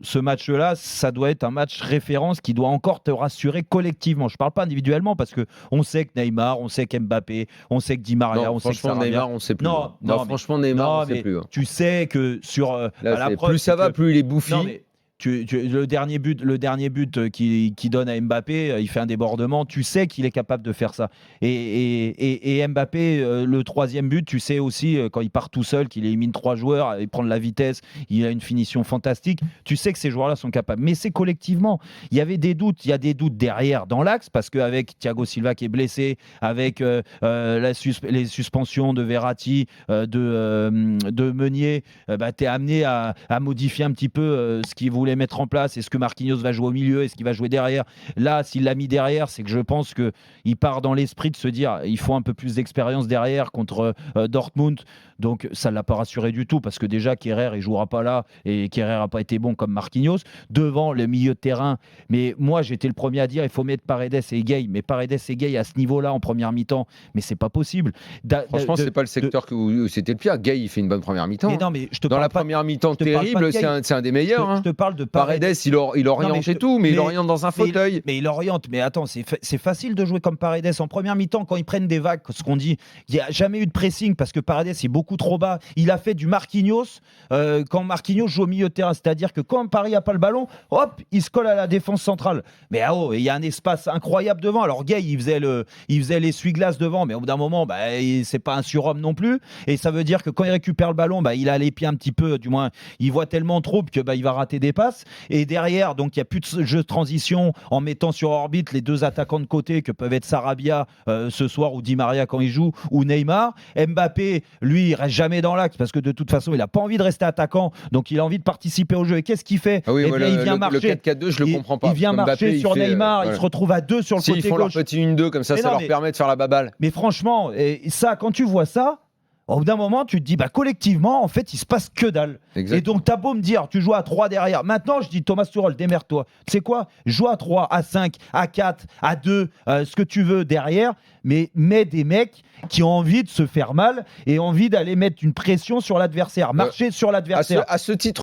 ce match-là, ça doit être un match référence qui doit encore te rassurer collectivement. Je ne parle pas individuellement parce qu'on sait que Neymar, on sait qu'Mbappé, on sait que Di Maria, Non, on sait que franchement, Sarabia. Neymar, on sait plus. Non, franchement, Neymar, on sait plus. tu sais que sur Là, la preuve, plus ça va, plus il est bouffi. Non, mais le dernier but qui donne à Mbappé, il fait un débordement. Tu sais qu'il est capable de faire ça. Et Mbappé, le troisième but, tu sais aussi quand il part tout seul, qu'il élimine 3 joueurs, il prend de la vitesse, il a une finition fantastique. Tu sais que ces joueurs-là sont capables. Mais c'est collectivement. Il y avait des doutes. Il y a des doutes derrière dans l'axe parce qu'avec Thiago Silva qui est blessé, avec les suspensions de Verratti, de Meunier, tu es amené à modifier un petit peu ce qu'il voulait mettre en place. Est-ce que Marquinhos va jouer au milieu? Est-ce qu'il va jouer derrière? Là, s'il l'a mis derrière, c'est que je pense qu'il part dans l'esprit de se dire il faut un peu plus d'expérience derrière contre Dortmund. Donc, ça ne l'a pas rassuré du tout parce que déjà, Kerrer, il ne jouera pas là et Kerrer n'a pas été bon comme Marquinhos. Devant le milieu de terrain, mais moi, j'étais le premier à dire il faut mettre Paredes et Gueye. Mais Paredes et Gueye à ce niveau-là en première mi-temps, mais c'est pas possible. Franchement, c'est pas le secteur où c'était le pire. Gueye, il fait une bonne première mi-temps. Mais non, mais je te Dans la parle première mi-temps terrible, c'est un des meilleurs. Je te parle de Paredes, il oriente et tout, mais il oriente dans un fauteuil. Mais il oriente. Mais attends, c'est facile de jouer comme Paredes en première mi-temps quand ils prennent des vagues. Ce qu'on dit, il n'y a jamais eu de pressing parce que Paredes est beaucoup trop bas. Il a fait du Marquinhos quand Marquinhos joue au milieu de terrain. C'est-à-dire que quand Paris n'a pas le ballon, hop, il se colle à la défense centrale. Mais il y a un espace incroyable devant. Alors Gueye, il faisait l'essuie-glace devant, mais au bout d'un moment, c'est pas un surhomme non plus. Et ça veut dire que quand il récupère le ballon, il a les pieds un petit peu, du moins, il voit tellement trop que il va rater des passes. Et derrière, donc il n'y a plus de jeu de transition en mettant sur orbite les deux attaquants de côté que peuvent être Sarabia ce soir ou Di Maria quand il joue ou Neymar. Mbappé, lui, il reste jamais dans l'axe parce que de toute façon, il n'a pas envie de rester attaquant, donc il a envie de participer au jeu. Et qu'est-ce qu'il fait? Il vient marcher. Le 4-4-2, je le comprends pas. Il vient marcher sur Neymar, il se retrouve à 2 sur le côté gauche. Ils font leur petit 1-2 comme ça, ça leur permet de faire la baballe. Mais franchement, ça, quand tu vois ça, au bout d'un moment, tu te dis, collectivement, en fait, il se passe que dalle. Exactement. Et donc, t'as beau me dire, tu joues à 3 derrière. Maintenant, je dis, Thomas Tuchel, démerde-toi. Tu sais quoi? Joue à 3, à 5, à 4, à 2, ce que tu veux derrière, mais mets des mecs qui ont envie de se faire mal et envie d'aller mettre une pression sur l'adversaire, marcher sur l'adversaire. À ce titre,